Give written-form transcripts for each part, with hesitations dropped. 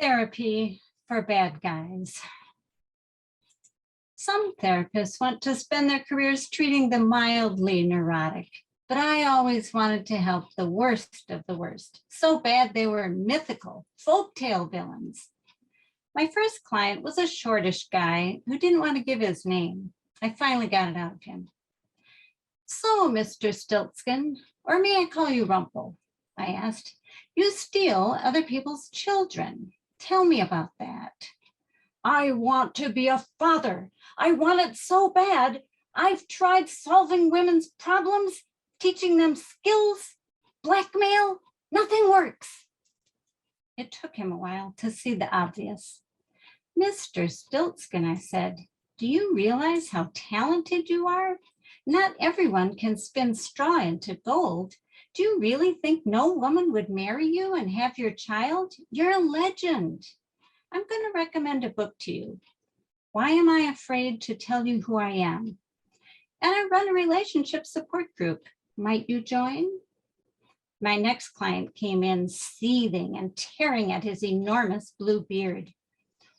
Therapy for bad guys. Some therapists want to spend their careers treating the mildly neurotic, but I always wanted to help the worst of the worst, so bad they were mythical, folktale villains. My first client was a shortish guy who didn't want to give his name. I finally got it out of him. So, Mr. Stiltskin, or may I call you Rumple? I asked. You steal other people's children. Tell me about that. I want to be a father. I want it so bad. I've tried solving women's problems, teaching them skills, blackmail. Nothing works. It took him a while to see the obvious. Mr. Stiltskin, I said, do you realize how talented you are? Not everyone can spin straw into gold. Do you really think no woman would marry you and have your child? You're a legend. I'm going to recommend a book to you. Why Am I Afraid to Tell You Who I Am? And I run a relationship support group. Might you join? My next client came in seething and tearing at his enormous blue beard.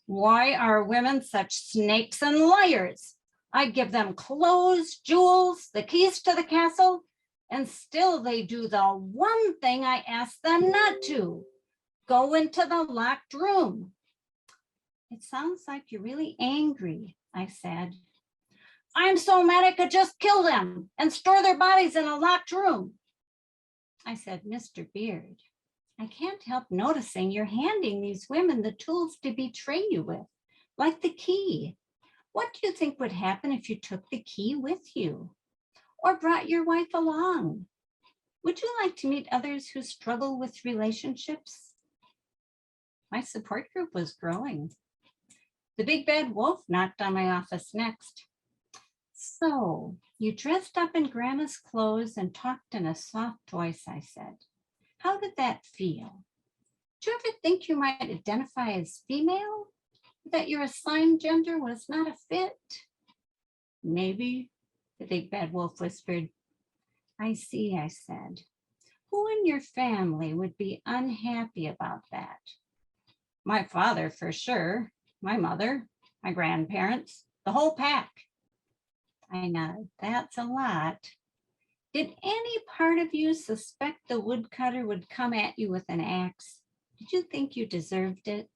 Why are women such snakes and liars? I give them clothes, jewels, the keys to the castle, and still they do the one thing I ask them not to. Go into the locked room. It sounds like you're really angry, I said. I'm so mad I could just kill them and store their bodies in a locked room. I said, Mr. Beard, I can't help noticing you're handing these women the tools to betray you with, like the key. What do you think would happen if you took the key with you or brought your wife along? Would you like to meet others who struggle with relationships? My support group was growing. The big bad wolf knocked on my office next. So you dressed up in grandma's clothes and talked in a soft voice, I said. How did that feel? Did you ever think you might identify as female? That your assigned gender was not a fit? Maybe, the big bad wolf whispered. I see, I said. Who in your family would be unhappy about that? My father, for sure. My mother, my grandparents, the whole pack. I nodded. That's a lot. Did any part of you suspect the woodcutter would come at you with an axe? Did you think you deserved it?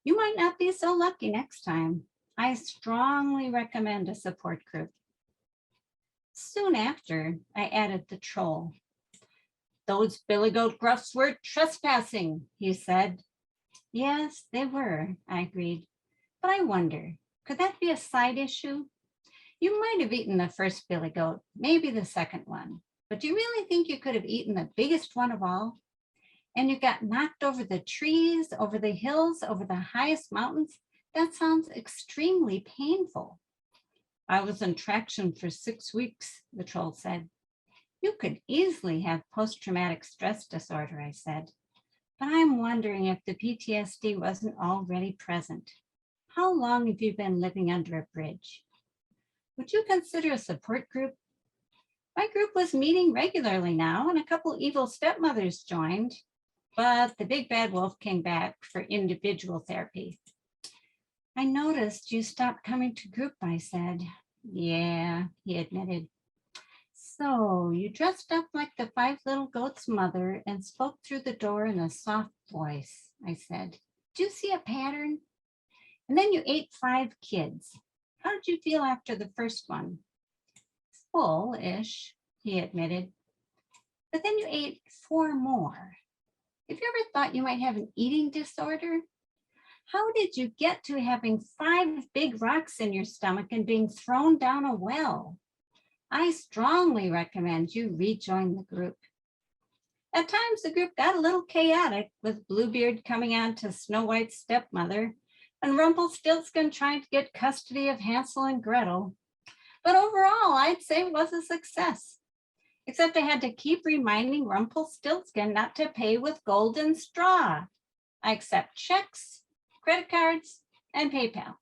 You might not be so lucky next time. I strongly recommend a support group. Soon after, I added the troll. Those billy goat gruffs were trespassing, he said. Yes, they were, I agreed. But I wonder, could that be a side issue? You might have eaten the first billy goat, maybe the second one, but do you really think you could have eaten the biggest one of all? And you got knocked over the trees, over the hills, over the highest mountains? That sounds extremely painful. I was in traction for 6 weeks, the troll said. You could easily have post-traumatic stress disorder, I said. But I'm wondering if the PTSD wasn't already present. How long have you been living under a bridge? Would you consider a support group? My group was meeting regularly now, and a couple evil stepmothers joined, but the big bad wolf came back for individual therapy. I noticed you stopped coming to group, I said. Yeah, he admitted. So you dressed up like the 5 little goats' mother and spoke through the door in a soft voice, I said. Do you see a pattern? And then you ate 5 kids. How did you feel after the first one? Full-ish, he admitted. But then you ate 4 more. Have you ever thought you might have an eating disorder? How did you get to having 5 big rocks in your stomach and being thrown down a well? I strongly recommend you rejoin the group. At times, the group got a little chaotic, with Bluebeard coming on to Snow White's stepmother and Rumpelstiltskin trying to get custody of Hansel and Gretel. But overall, I'd say it was a success. Except I had to keep reminding Rumpelstiltskin not to pay with gold and straw. I accept checks, credit cards, and PayPal.